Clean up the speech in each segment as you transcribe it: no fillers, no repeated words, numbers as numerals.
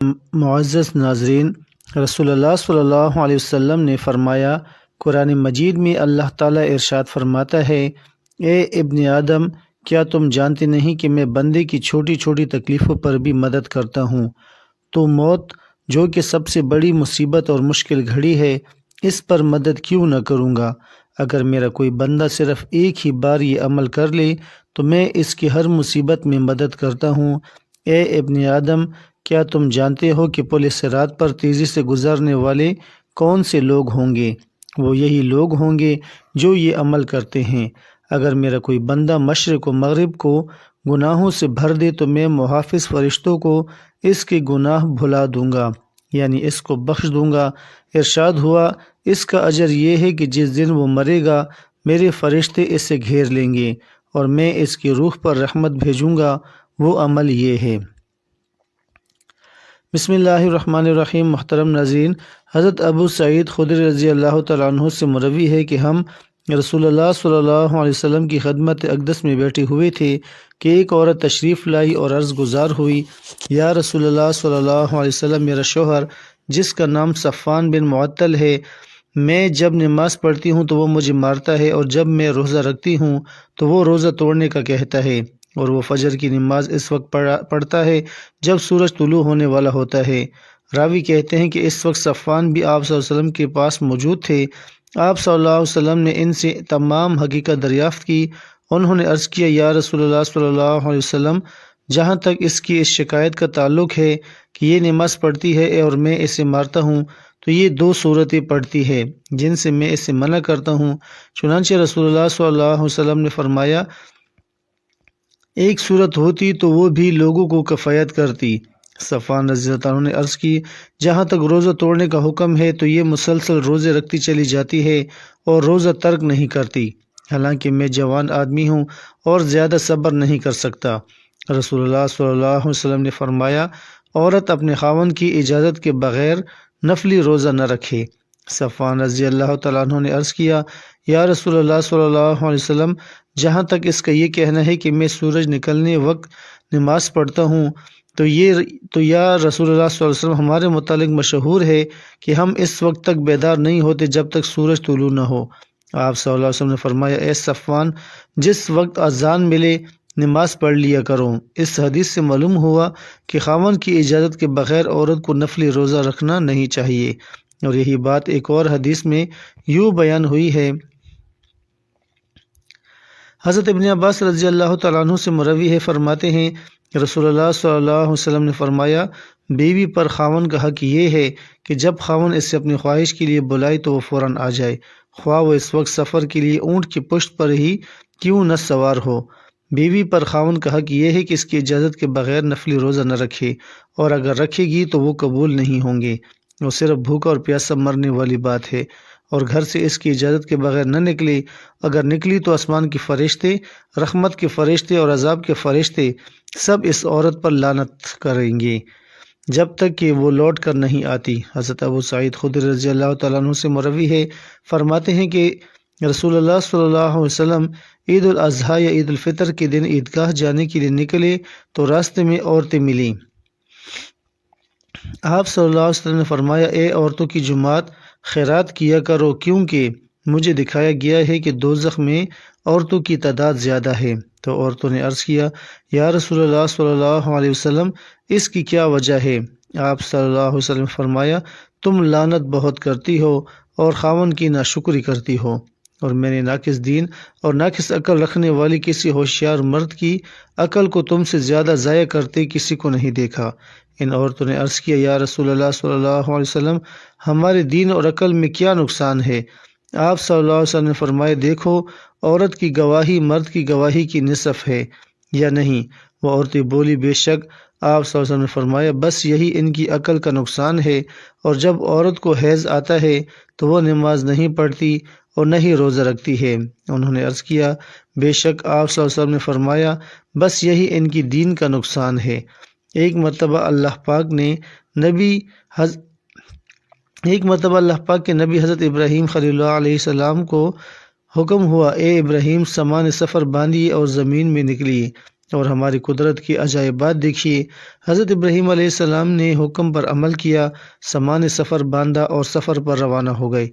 معزز ناظرین، رسول اللہ صلی اللہ علیہ وسلم نے فرمایا، قرآن مجید میں اللہ تعالیٰ ارشاد فرماتا ہے، اے ابن آدم، کیا تم جانتے نہیں کہ میں بندے کی چھوٹی چھوٹی تکلیفوں پر بھی مدد کرتا ہوں؟ تو موت، جو کہ سب سے بڑی مصیبت اور مشکل گھڑی ہے، اس پر مدد کیوں نہ کروں گا؟ اگر میرا کوئی بندہ صرف ایک ہی بار یہ عمل کر لے تو میں اس کی ہر مصیبت میں مدد کرتا ہوں۔ اے ابن آدم، کیا تم جانتے ہو کہ پل صراط پر تیزی سے گزرنے والے کون سے لوگ ہوں گے؟ وہ یہی لوگ ہوں گے جو یہ عمل کرتے ہیں۔ اگر میرا کوئی بندہ مشرق و مغرب کو گناہوں سے بھر دے تو میں محافظ فرشتوں کو اس کے گناہ بھلا دوں گا، یعنی اس کو بخش دوں گا۔ ارشاد ہوا، اس کا اجر یہ ہے کہ جس دن وہ مرے گا میرے فرشتے اسے گھیر لیں گے اور میں اس کی روح پر رحمت بھیجوں گا۔ وہ عمل یہ ہے۔ بسم اللہ الرحمن الرحیم۔ محترم ناظرین، حضرت ابو سعید خدری رضی اللہ تعالیٰ عنہ سے مروی ہے کہ ہم رسول اللہ صلی اللہ علیہ وسلم کی خدمت اقدس میں بیٹھے ہوئے تھے کہ ایک عورت تشریف لائی اور عرض گزار ہوئی، یا رسول اللہ صلی اللہ علیہ وسلم، میرا شوہر جس کا نام صفوان بن معطل ہے، میں جب نماز پڑھتی ہوں تو وہ مجھے مارتا ہے، اور جب میں روزہ رکھتی ہوں تو وہ روزہ توڑنے کا کہتا ہے، اور وہ فجر کی نماز اس وقت پڑھتا ہے جب سورج طلوع ہونے والا ہوتا ہے۔ راوی کہتے ہیں کہ اس وقت صفوان بھی آپ صلی اللہ علیہ وسلم کے پاس موجود تھے۔ آپ صلی اللہ علیہ وسلم نے ان سے تمام حقیقت دریافت کی۔ انہوں نے عرض کیا، یا رسول اللہ صلی اللہ علیہ وسلم، جہاں تک اس کی اس شکایت کا تعلق ہے کہ یہ نماز پڑھتی ہے اور میں اسے مارتا ہوں، تو یہ دو صورتیں پڑھتی ہے جن سے میں اسے منع کرتا ہوں۔ چنانچہ رسول اللہ صلی اللہ علیہ وسلم نے فرمایا، ایک صورت ہوتی تو وہ بھی لوگوں کو کفایت کرتی۔ صفوان رضی اللہ عنہ نے عرض کی، جہاں تک روزہ توڑنے کا حکم ہے تو یہ مسلسل روزے رکھتی چلی جاتی ہے اور روزہ ترک نہیں کرتی، حالانکہ میں جوان آدمی ہوں اور زیادہ صبر نہیں کر سکتا۔ رسول اللہ صلی اللہ علیہ وسلم نے فرمایا، عورت اپنے خاوند کی اجازت کے بغیر نفلی روزہ نہ رکھے۔ صفوان رضی اللہ تعالیٰ عنہ نے عرض کیا، یا رسول اللہ صلی اللہ علیہ وسلم، جہاں تک اس کا یہ کہنا ہے کہ میں سورج نکلنے وقت نماز پڑھتا ہوں تو یا رسول اللہ صلی اللہ علیہ وسلم، ہمارے متعلق مشہور ہے کہ ہم اس وقت تک بیدار نہیں ہوتے جب تک سورج طلوع نہ ہو۔ آپ صلی اللہ علیہ وسلم نے فرمایا، اے صفوان، جس وقت اذان ملے نماز پڑھ لیا کرو۔ اس حدیث سے معلوم ہوا کہ خاوند کی اجازت کے بغیر عورت کو نفلی روزہ رکھنا نہیں چاہیے، اور یہی بات ایک اور حدیث میں یوں بیان ہوئی ہے۔ حضرت ابن عباس رضی اللہ تعالیٰ عنہ سے مروی ہے، فرماتے ہیں، رسول اللہ صلی اللہ علیہ وسلم نے فرمایا، بیوی پر خاوند کا حق یہ ہے کہ جب خاوند اسے اپنی خواہش کے لیے بلائے تو وہ فوراً آ جائے، خواہ وہ اس وقت سفر کے لیے اونٹ کی پشت پر ہی کیوں نہ سوار ہو۔ بیوی پر خاوند کا حق یہ ہے کہ اس کی اجازت کے بغیر نفلی روزہ نہ رکھے، اور اگر رکھے گی تو وہ قبول نہیں ہوں گے۔ وہ صرف بھوکا اور پیاسا مرنے والی بات ہے، اور گھر سے اس کی اجازت کے بغیر نہ نکلے۔ اگر نکلی تو آسمان کے فرشتے، رحمت کے فرشتے اور عذاب کے فرشتے سب اس عورت پر لعنت کریں گے جب تک کہ وہ لوٹ کر نہیں آتی۔ حضرت ابو سعید خدری رضی اللہ تعالیٰ عنہ سے مروی ہے، فرماتے ہیں کہ رسول اللہ صلی اللہ علیہ وسلم عید الاضحیٰ یا عید الفطر کے دن عیدگاہ جانے کے لیے نکلے تو راستے میں عورتیں ملیں۔ آپ صلی اللہ علیہ وسلم نے فرمایا، اے عورتوں کی جماعت، خیرات کیا کرو، کیونکہ مجھے دکھایا گیا ہے کہ دوزخ میں عورتوں کی تعداد زیادہ ہے۔ تو عورتوں نے عرض کیا، یا رسول اللہ صلی اللہ علیہ وسلم، اس کی کیا وجہ ہے؟ آپ صلی اللہ علیہ وسلم نے فرمایا، تم لعنت بہت کرتی ہو اور خاوند کی ناشکری کرتی ہو، اور میں نے ناقص دین اور ناقص عقل رکھنے والی کسی ہوشیار مرد کی عقل کو تم سے زیادہ ضائع کرتے کسی کو نہیں دیکھا۔ ان عورتوں نے عرض کیا، یا رسول اللہ صلی اللہ علیہ وسلم، ہمارے دین اور عقل میں کیا نقصان ہے؟ آپ صلی اللہ علیہ وسلم نے فرمایا، دیکھو، عورت کی گواہی مرد کی گواہی کی نصف ہے یا نہیں؟ وہ عورتیں بولی، بے شک۔ آپ صلی اللہ علیہ وسلم نے فرمایا، بس یہی ان کی عقل کا نقصان ہے، اور جب عورت کو حیض آتا ہے تو وہ نماز نہیں پڑھتی اور نہ ہی روزہ رکھتی ہے۔ انہوں نے عرض کیا، بے شک۔ آپ صلی اللہ علیہ وسلم نے فرمایا، بس یہی ان کی دین کا نقصان ہے۔ ایک مرتبہ اللہ پاک کے نبی حضرت ابراہیم خلیل اللہ علیہ السلام کو حکم ہوا، اے ابراہیم، سامان سفر باندھیے اور زمین میں نکلیے۔ اور ہماری قدرت کی عجائبات دیکھیے۔ حضرت ابراہیم علیہ السلام نے حکم پر عمل کیا، سامان سفر باندھا اور سفر پر روانہ ہو گئے۔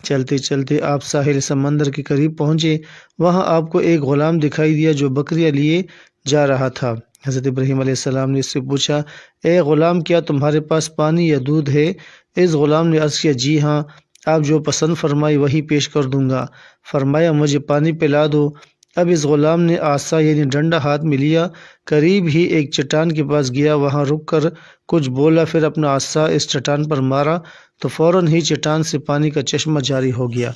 چلتے چلتے آپ ساحل سمندر کے قریب پہنچے۔ وہاں آپ کو ایک غلام دکھائی دیا جو بکریاں لیے جا رہا تھا۔ حضرت ابراہیم علیہ السلام نے اس سے پوچھا، اے غلام، کیا تمہارے پاس پانی یا دودھ ہے؟ اس غلام نے عرض کیا، جی ہاں، آپ جو پسند فرمائی وہی پیش کر دوں گا۔ فرمایا، مجھے پانی پلا دو۔ اب اس غلام نے عصا یعنی ڈنڈا ہاتھ میں لیا، قریب ہی ایک چٹان کے پاس گیا، وہاں رک کر کچھ بولا، پھر اپنا عصا اس چٹان پر مارا تو فوراً ہی چٹان سے پانی کا چشمہ جاری ہو گیا۔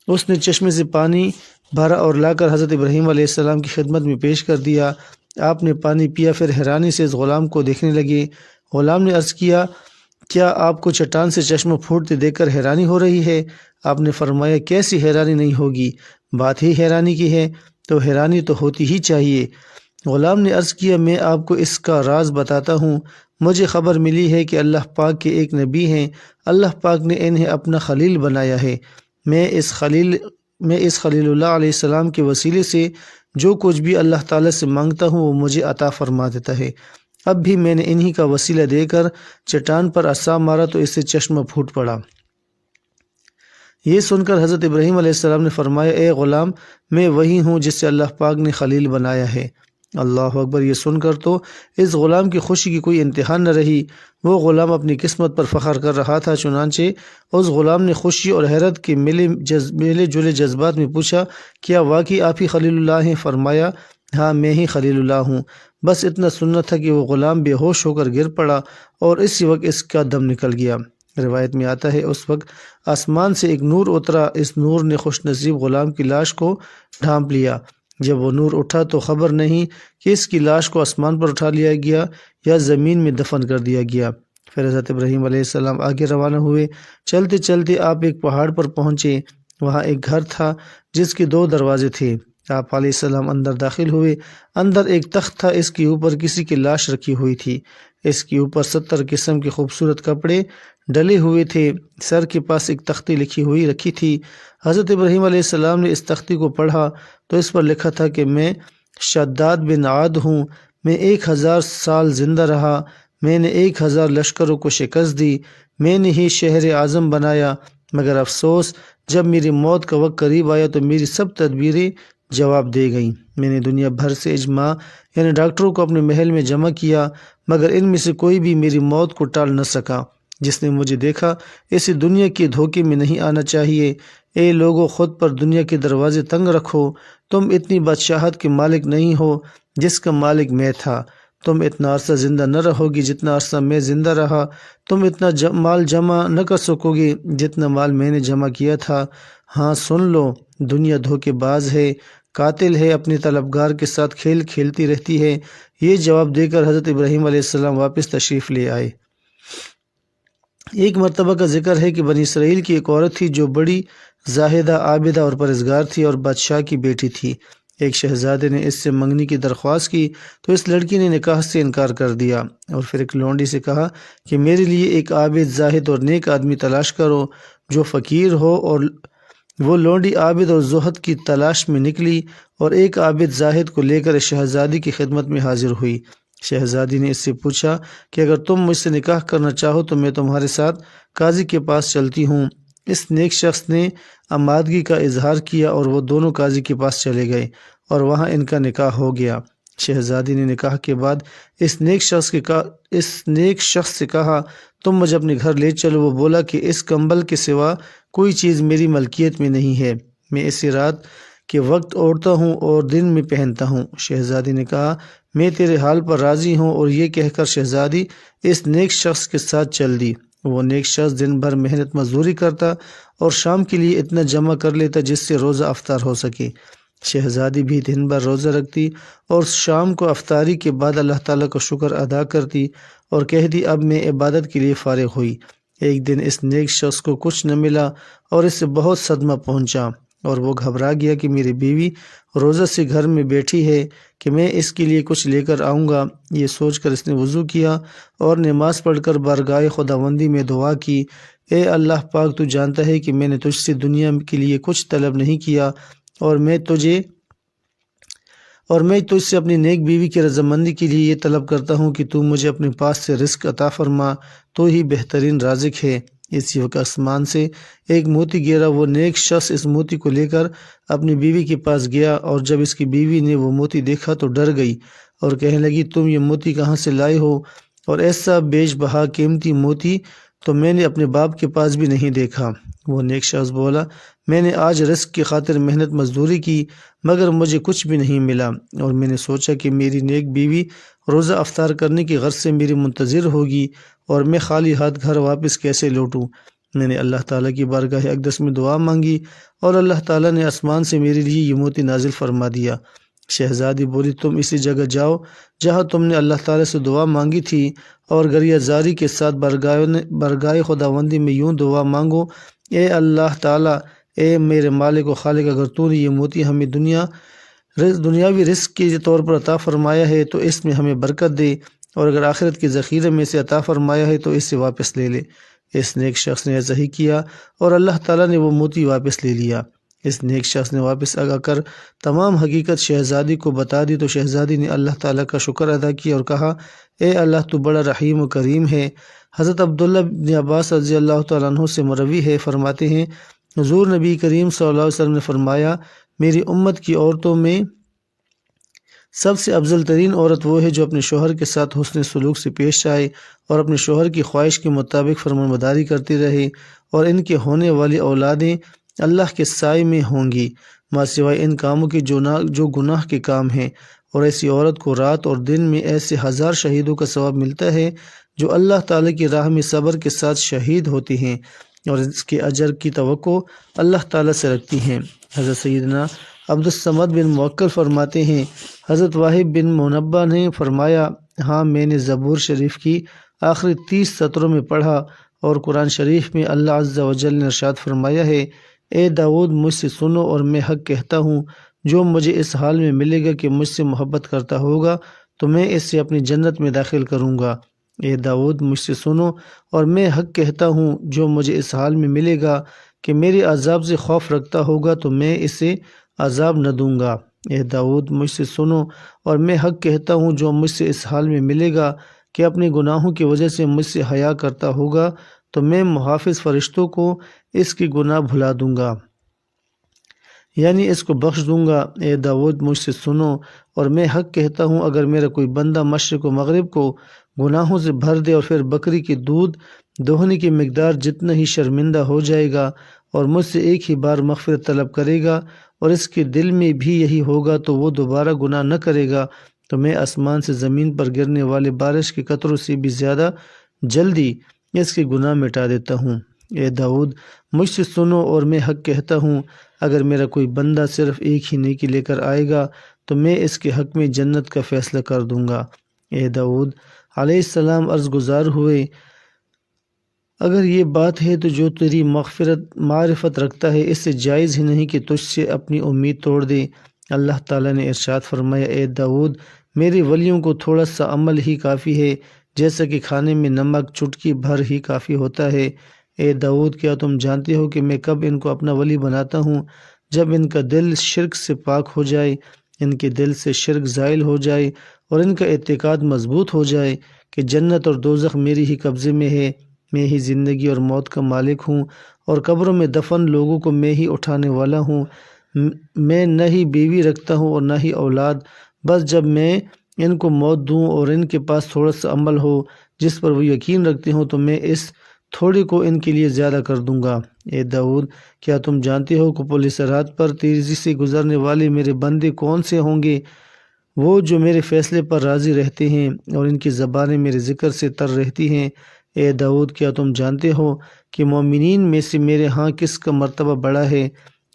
اس نے چشمے سے پانی بھرا اور لا کر حضرت ابراہیم علیہ السلام کی خدمت میں پیش کر دیا۔ آپ نے پانی پیا، پھر حیرانی سے اس غلام کو دیکھنے لگے۔ غلام نے عرض کیا، کیا آپ کو چٹان سے چشمہ پھوٹتے دیکھ کر حیرانی ہو رہی ہے؟ آپ نے فرمایا، کیسی حیرانی نہیں ہوگی، بات ہی حیرانی کی ہے، تو حیرانی تو ہوتی ہی چاہیے۔ غلام نے عرض کیا، میں آپ کو اس کا راز بتاتا ہوں۔ مجھے خبر ملی ہے کہ اللہ پاک کے ایک نبی ہیں، اللہ پاک نے انہیں اپنا خلیل بنایا ہے۔ میں اس خلیل اللہ علیہ السلام کے وسیلے سے جو کچھ بھی اللہ تعالیٰ سے مانگتا ہوں وہ مجھے عطا فرما دیتا ہے۔ اب بھی میں نے انہی کا وسیلہ دے کر چٹان پر عصا مارا تو اس سے چشمہ پھوٹ پڑا۔ یہ سن کر حضرت ابراہیم علیہ السلام نے فرمایا، اے غلام، میں وہی ہوں جس سے اللہ پاک نے خلیل بنایا ہے۔ اللہ اکبر! یہ سن کر تو اس غلام کی خوشی کی کوئی انتہا نہ رہی۔ وہ غلام اپنی قسمت پر فخر کر رہا تھا، چنانچہ اس غلام نے خوشی اور حیرت کے ملے جلے جذبات میں پوچھا، کیا واقعی آپ ہی خلیل اللہ ہیں؟ فرمایا، ہاں، میں ہی خلیل اللہ ہوں۔ بس اتنا سننا تھا کہ وہ غلام بے ہوش ہو کر گر پڑا اور اسی وقت اس کا دم نکل گیا۔ روایت میں آتا ہے، اس وقت آسمان سے ایک نور اترا، اس نور نے خوش نصیب غلام کی لاش کو ڈھانپ لیا۔ جب وہ نور اٹھا تو خبر نہیں کہ اس کی لاش کو آسمان پر اٹھا لیا گیا یا زمین میں دفن کر دیا گیا۔ پھر حضرت ابراہیم علیہ السلام آگے روانہ ہوئے۔ چلتے چلتے آپ ایک پہاڑ پر پہنچے، وہاں ایک گھر تھا جس کے 2 دروازے تھے۔ آپ علیہ السلام اندر داخل ہوئے۔ اندر ایک تخت تھا، اس کے اوپر کسی کی لاش رکھی ہوئی تھی۔ اس کے اوپر 70 قسم کے خوبصورت کپڑے ڈلے ہوئے تھے۔ سر کے پاس ایک تختی رکھی تھی۔ حضرت ابراہیم علیہ السلام نے اس تختی کو پڑھا تو اس پر لکھا تھا کہ میں شداد بن عاد ہوں، میں 1000 سال زندہ رہا، میں نے 1000 لشکروں کو شکست دی، میں نے ہی شہر اعظم بنایا، مگر افسوس جب میری موت کا وقت قریب آیا تو میری سب تدبیریں جواب دے گئیں۔ میں نے دنیا بھر سے اجماع یعنی ڈاکٹروں کو اپنے محل میں جمع کیا، مگر ان میں سے کوئی بھی میری موت کو ٹال نہ سکا۔ جس نے مجھے دیکھا اسے دنیا کے دھوکے میں نہیں آنا چاہیے۔ اے لوگو، خود پر دنیا کے دروازے تنگ رکھو، تم اتنی بادشاہت کے مالک نہیں ہو جس کا مالک میں تھا۔ تم اتنا عرصہ زندہ نہ رہو گی جتنا عرصہ میں زندہ رہا، تم اتنا مال جمع نہ کر سکو گے جتنا مال میں نے جمع کیا تھا۔ ہاں سن لو، دنیا دھوکے باز ہے، قاتل ہے، اپنے طلبگار کے ساتھ کھیل کھیلتی رہتی ہے۔ یہ جواب دے کر حضرت ابراہیم علیہ السلام واپس تشریف لے آئے۔ ایک مرتبہ کا ذکر ہے کہ بنی اسرائیل کی ایک عورت تھی جو بڑی زاہدہ، عابدہ اور پرہیزگار تھی اور بادشاہ کی بیٹی تھی۔ ایک شہزادے نے اس سے منگنی کی درخواست کی تو اس لڑکی نے نکاح سے انکار کر دیا اور پھر ایک لونڈی سے کہا کہ میرے لیے ایک عابد، زاہد اور نیک آدمی تلاش کرو جو فقیر ہو۔ اور وہ لونڈی عابد اور زہد کی تلاش میں نکلی اور ایک عابد زاہد کو لے کر اس شہزادی کی خدمت میں حاضر ہوئی۔ شہزادی نے اس سے پوچھا کہ اگر تم مجھ سے نکاح کرنا چاہو تو میں تمہارے ساتھ قاضی کے پاس چلتی ہوں۔ اس نیک شخص نے آمادگی کا اظہار کیا اور وہ دونوں قاضی کے پاس چلے گئے اور وہاں ان کا نکاح ہو گیا۔ شہزادی نے نکاح کے بعد اس نیک شخص سے کہا، تم مجھے اپنے گھر لے چلو۔ وہ بولا کہ اس کمبل کے سوا کوئی چیز میری ملکیت میں نہیں ہے، میں اسے رات کے وقت اوڑھتا ہوں اور دن میں پہنتا ہوں۔ شہزادی نے کہا، میں تیرے حال پر راضی ہوں، اور یہ کہہ کر شہزادی اس نیک شخص کے ساتھ چل دی۔ وہ نیک شخص دن بھر محنت مزدوری کرتا اور شام کے لیے اتنا جمع کر لیتا جس سے روزہ افطار ہو سکے۔ شہزادی بھی دن بھر روزہ رکھتی اور شام کو افطاری کے بعد اللہ تعالیٰ کا شکر ادا کرتی اور کہتی، اب میں عبادت کے لیے فارغ ہوئی۔ ایک دن اس نیک شخص کو کچھ نہ ملا اور اس سے بہت صدمہ پہنچا اور وہ گھبرا گیا کہ میری بیوی روزہ سے گھر میں بیٹھی ہے کہ میں اس کے لیے کچھ لے کر آؤں گا۔ یہ سوچ کر اس نے وضو کیا اور نماز پڑھ کر بارگاہ خداوندی میں دعا کی، اے اللہ پاک، تو جانتا ہے کہ میں نے تجھ سے دنیا کے لیے کچھ طلب نہیں کیا اور اور میں تو اس سے اپنی نیک بیوی کی رضامندی کے لیے یہ طلب کرتا ہوں کہ تو مجھے اپنے پاس سے رزق عطا فرما، تو ہی بہترین رازق ہے۔ اسی وقت آسمان سے ایک موتی گرا، وہ نیک شخص اس موتی کو لے کر اپنی بیوی کے پاس گیا، اور جب اس کی بیوی نے وہ موتی دیکھا تو ڈر گئی اور کہنے لگی تم یہ موتی کہاں سے لائے ہو، اور ایسا بیش بہا قیمتی موتی تو میں نے اپنے باپ کے پاس بھی نہیں دیکھا۔ وہ نیک شخص بولا میں نے آج رزق کی خاطر محنت مزدوری کی مگر مجھے کچھ بھی نہیں ملا، اور میں نے سوچا کہ میری نیک بیوی روزہ افطار کرنے کی غرض سے میری منتظر ہوگی اور میں خالی ہاتھ گھر واپس کیسے لوٹوں۔ میں نے اللہ تعالیٰ کی بارگاہ اقدس میں دعا مانگی اور اللہ تعالیٰ نے آسمان سے میرے لیے یہ موتی نازل فرما دیا۔ شہزادی بولی تم اسی جگہ جاؤ جہاں تم نے اللہ تعالیٰ سے دعا مانگی تھی، اور گریہ زاری کے ساتھ برگاہ خداوندی میں یوں دعا مانگو، اے اللہ تعالیٰ، اے میرے مالک و خالق، اگر تو نے یہ موتی ہمیں دنیاوی رزق کے طور پر عطا فرمایا ہے تو اس میں ہمیں برکت دے، اور اگر آخرت کے ذخیرے میں سے عطا فرمایا ہے تو اسے واپس لے لے۔ اس نیک شخص نے ایسا ہی کیا اور اللہ تعالیٰ نے وہ موتی واپس لے لیا۔ اس نیک شخص نے واپس آ کر تمام حقیقت شہزادی کو بتا دی تو شہزادی نے اللہ تعالیٰ کا شکر ادا کیا اور کہا اے اللہ تو بڑا رحیم و کریم ہے۔ حضرت عبداللہ بن عباس رضی اللہ تعالیٰ عنہ سے مروی ہے، فرماتے ہیں حضور نبی کریم صلی اللہ علیہ وسلم نے فرمایا میری امت کی عورتوں میں سب سے افضل ترین عورت وہ ہے جو اپنے شوہر کے ساتھ حسن سلوک سے پیش آئے اور اپنے شوہر کی خواہش کے مطابق فرمانبرداری کرتی رہے، اور ان کے ہونے والی اولادیں اللہ کے سائے میں ہوں گی ماں سوائے ان کاموں کے جو گناہ کے کام ہیں، اور ایسی عورت کو رات اور دن میں ایسے 1000 شہیدوں کا ثواب ملتا ہے جو اللہ تعالیٰ کی راہ میں صبر کے ساتھ شہید ہوتے ہیں اور اس کے اجر کی توقع اللہ تعالیٰ سے رکھتی ہیں۔ حضرت سیدنا عبدالصمد بن موکل فرماتے ہیں حضرت واحد بن منبہ نے فرمایا ہاں میں نے زبور شریف کی آخری 30 سطروں میں پڑھا، اور قرآن شریف میں اللہ عز و جل نے ارشاد فرمایا ہے اے داؤد مجھ سے سنو اور میں حق کہتا ہوں، جو مجھے اس حال میں ملے گا کہ مجھ سے محبت کرتا ہوگا تو میں اس سے اپنی جنت میں داخل کروں گا۔ اے داؤد مجھ سے سنو اور میں حق کہتا ہوں، جو مجھے اس حال میں ملے گا کہ میرے عذاب سے خوف رکھتا ہوگا تو میں اسے عذاب نہ دوں گا۔ اے داؤد مجھ سے سنو اور میں حق کہتا ہوں، جو مجھ سے اس حال میں ملے گا کہ اپنے گناہوں کی وجہ سے مجھ سے حیا کرتا ہوگا تو میں محافظ فرشتوں کو اس کی گناہ بھلا دوں گا، یعنی اس کو بخش دوں گا۔ اے داؤد مجھ سے سنو اور میں حق کہتا ہوں، اگر میرا کوئی بندہ مشرق و مغرب کو گناہوں سے بھر دے اور پھر بکری کی دودھ دوہنے کی مقدار جتنا ہی شرمندہ ہو جائے گا اور مجھ سے ایک ہی بار مغفرت طلب کرے گا اور اس کے دل میں بھی یہی ہوگا تو وہ دوبارہ گناہ نہ کرے گا، تو میں آسمان سے زمین پر گرنے والے بارش کے قطروں سے بھی زیادہ جلدی اس کے گناہ مٹا دیتا ہوں۔ اے داؤد مجھ سے سنو اور میں حق کہتا ہوں، اگر میرا کوئی بندہ صرف ایک ہی نیکی لے کر آئے گا تو میں اس کے حق میں جنت کا فیصلہ کر دوں گا۔ اے داؤد علیہ السلام عرض گزار ہوئے اگر یہ بات ہے تو جو تیری معرفت رکھتا ہے اس سے جائز ہی نہیں کہ تجھ سے اپنی امید توڑ دے۔ اللہ تعالیٰ نے ارشاد فرمایا اے داؤد میرے ولیوں کو تھوڑا سا عمل ہی کافی ہے، جیسا کہ کھانے میں نمک چٹکی بھر ہی کافی ہوتا ہے۔ اے داؤد کیا تم جانتے ہو کہ میں کب ان کو اپنا ولی بناتا ہوں؟ جب ان کا دل شرک سے پاک ہو جائے، ان کے دل سے شرک زائل ہو جائے اور ان کا اعتقاد مضبوط ہو جائے کہ جنت اور دوزخ میری ہی قبضے میں ہے، میں ہی زندگی اور موت کا مالک ہوں اور قبروں میں دفن لوگوں کو میں ہی اٹھانے والا ہوں، میں نہ ہی بیوی رکھتا ہوں اور نہ ہی اولاد، بس جب میں ان کو موت دوں اور ان کے پاس تھوڑا سا عمل ہو جس پر وہ یقین رکھتے ہوں تو میں اس تھوڑے کو ان کے لیے زیادہ کر دوں گا۔ اے داؤد کیا تم جانتے ہو کہ پل صراط پر تیزی سے گزرنے والے میرے بندے کون سے ہوں گے؟ وہ جو میرے فیصلے پر راضی رہتے ہیں اور ان کی زبانیں میرے ذکر سے تر رہتی ہیں۔ اے داؤد کیا تم جانتے ہو کہ مومنین میں سے میرے ہاں کس کا مرتبہ بڑا ہے؟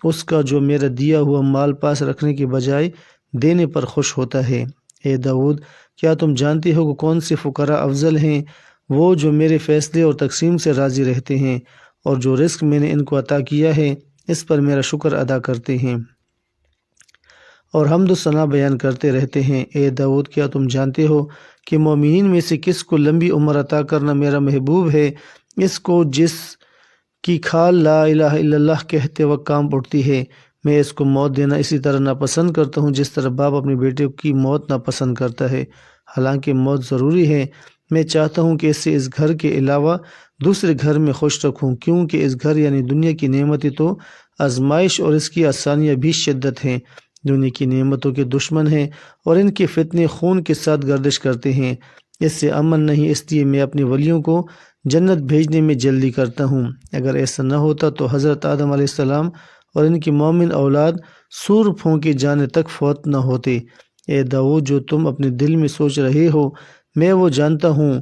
اس کا جو میرا دیا ہوا مال پاس رکھنے کے بجائے دینے پر خوش ہوتا ہے۔ اے داؤد کیا تم جانتے ہو کہ کون سے فقراء افضل ہیں؟ وہ جو میرے فیصلے اور تقسیم سے راضی رہتے ہیں اور جو رزق میں نے ان کو عطا کیا ہے اس پر میرا شکر ادا کرتے ہیں اور حمد و ثنا بیان کرتے رہتے ہیں۔ اے داؤد کیا تم جانتے ہو کہ مومنین میں سے کس کو لمبی عمر عطا کرنا میرا محبوب ہے؟ اس کو جس کی کھال لا الہ الا اللہ کہتے وقت کام اٹھتی ہے۔ میں اس کو موت دینا اسی طرح ناپسند کرتا ہوں جس طرح باپ اپنے بیٹے کی موت ناپسند کرتا ہے، حالانکہ موت ضروری ہے۔ میں چاہتا ہوں کہ اسے اس گھر کے علاوہ دوسرے گھر میں خوش رکھوں، کیونکہ اس گھر یعنی دنیا کی نعمتیں تو آزمائش اور اس کی آسانیاں بھی شدت ہیں۔ دنیا کی نعمتوں کے دشمن ہیں اور ان کے فتنے خون کے ساتھ گردش کرتے ہیں۔ اس سے امن نہیں، اس لیے میں اپنے ولیوں کو جنت بھیجنے میں جلدی کرتا ہوں۔ اگر ایسا نہ ہوتا تو حضرت آدم علیہ السلام اور ان کی مومن اولاد سور پھونکے جانے تک فوت نہ ہوتے۔ اے داؤد، جو تم اپنے دل میں سوچ رہے ہو میں وہ جانتا ہوں۔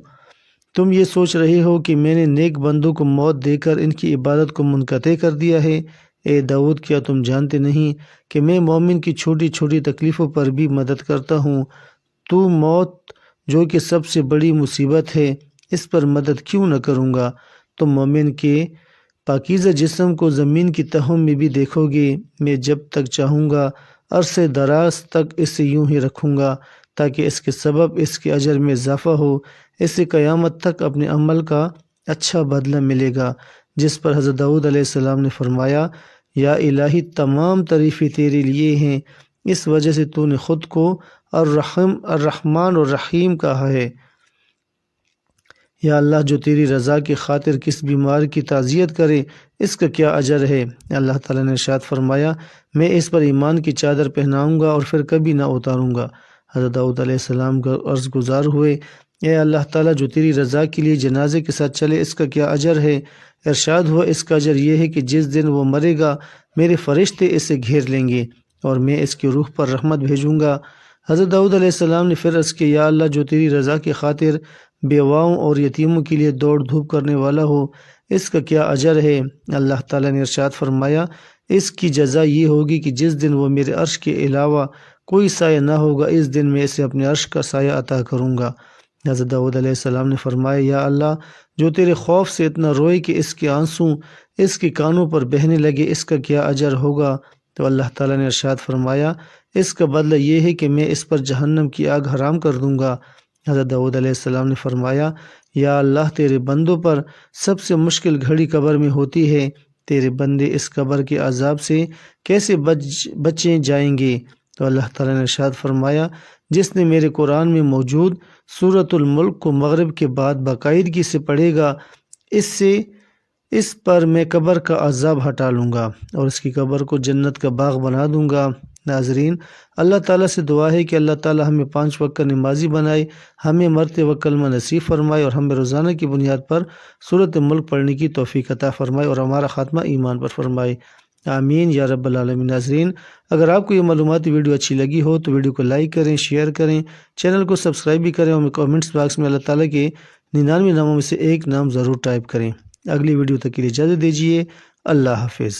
تم یہ سوچ رہے ہو کہ میں نے نیک بندوں کو موت دے کر ان کی عبادت کو منقطع کر دیا ہے۔ اے داؤد، کیا تم جانتے نہیں کہ میں مومن کی چھوٹی چھوٹی تکلیفوں پر بھی مدد کرتا ہوں؟ تو موت جو کہ سب سے بڑی مصیبت ہے، اس پر مدد کیوں نہ کروں گا؟ تم مومن کے پاکیزہ جسم کو زمین کی تہوں میں بھی دیکھو گے۔ میں جب تک چاہوں گا عرصے دراز تک اسے یوں ہی رکھوں گا تاکہ اس کے سبب اس کے اجر میں اضافہ ہو۔ اسے قیامت تک اپنے عمل کا اچھا بدلہ ملے گا۔ جس پر حضرت داؤد علیہ السلام نے فرمایا، یا الہی، تمام تعریفیں تیرے لیے ہیں، اس وجہ سے تو نے خود کو الرحمن الرحیم کہا ہے۔ یا اللہ، جو تیری رضا کی خاطر کس بیمار کی تعزیت کرے اس کا کیا اجر ہے؟ اللہ تعالیٰ نے ارشاد فرمایا، میں اس پر ایمان کی چادر پہناؤں گا اور پھر کبھی نہ اتاروں گا۔ حضرت داؤد علیہ السلام کا عرض گزار ہوئے، اے اللہ تعالیٰ، جو تیری رضا کے لیے جنازے کے ساتھ چلے اس کا کیا اجر ہے؟ ارشاد ہوا، اس کا اجر یہ ہے کہ جس دن وہ مرے گا میرے فرشتے اسے گھیر لیں گے اور میں اس کی روح پر رحمت بھیجوں گا۔ حضرت داؤد علیہ السلام نے پھر عرض کیا، یا اللہ، جو تیری رضا کی خاطر بیواؤں اور یتیموں کے لیے دوڑ دھوپ کرنے والا ہو اس کا کیا اجر ہے؟ اللہ تعالیٰ نے ارشاد فرمایا، اس کی جزا یہ ہوگی کہ جس دن وہ میرے عرش کے علاوہ کوئی سایہ نہ ہوگا اس دن میں اسے اپنے عرش کا سایہ عطا کروں گا۔ حضرت داؤد علیہ السلام نے فرمایا، یا اللہ، جو تیرے خوف سے اتنا روئے کہ اس کے آنسو اس کے کانوں پر بہنے لگے اس کا کیا اجر ہوگا؟ تو اللہ تعالیٰ نے ارشاد فرمایا، اس کا بدلہ یہ ہے کہ میں اس پر جہنم کی آگ حرام کر دوں گا۔ حضرت داؤد علیہ السلام نے فرمایا، یا اللہ، تیرے بندوں پر سب سے مشکل گھڑی قبر میں ہوتی ہے، تیرے بندے اس قبر کے عذاب سے کیسے بچیں جائیں گے؟ تو اللہ تعالیٰ نے ارشاد فرمایا، جس نے میرے قرآن میں موجود سورۃ الملک کو مغرب کے بعد باقاعدگی سے پڑھے گا، اس پر میں قبر کا عذاب ہٹا لوں گا اور اس کی قبر کو جنت کا باغ بنا دوں گا۔ ناظرین، اللہ تعالیٰ سے دعا ہے کہ اللہ تعالیٰ ہمیں 5 وقت کا نمازی بنائے، ہمیں مرتے وقت کلمہ نصیب فرمائے اور ہمیں روزانہ کی بنیاد پر سورۃ ملک پڑھنے کی توفیق عطا فرمائے اور ہمارا خاتمہ ایمان پر فرمائے، آمین یا رب العالمین۔ ناظرین، اگر آپ کو یہ معلوماتی ویڈیو اچھی لگی ہو تو ویڈیو کو لائک کریں، شیئر کریں، چینل کو سبسکرائب بھی کریں اور کامنٹس باکس میں اللہ تعالیٰ کے 99 ناموں میں سے ایک نام ضرور ٹائپ کریں۔ اگلی ویڈیو تک کے لیے اجازت دیجیے، اللہ حافظ۔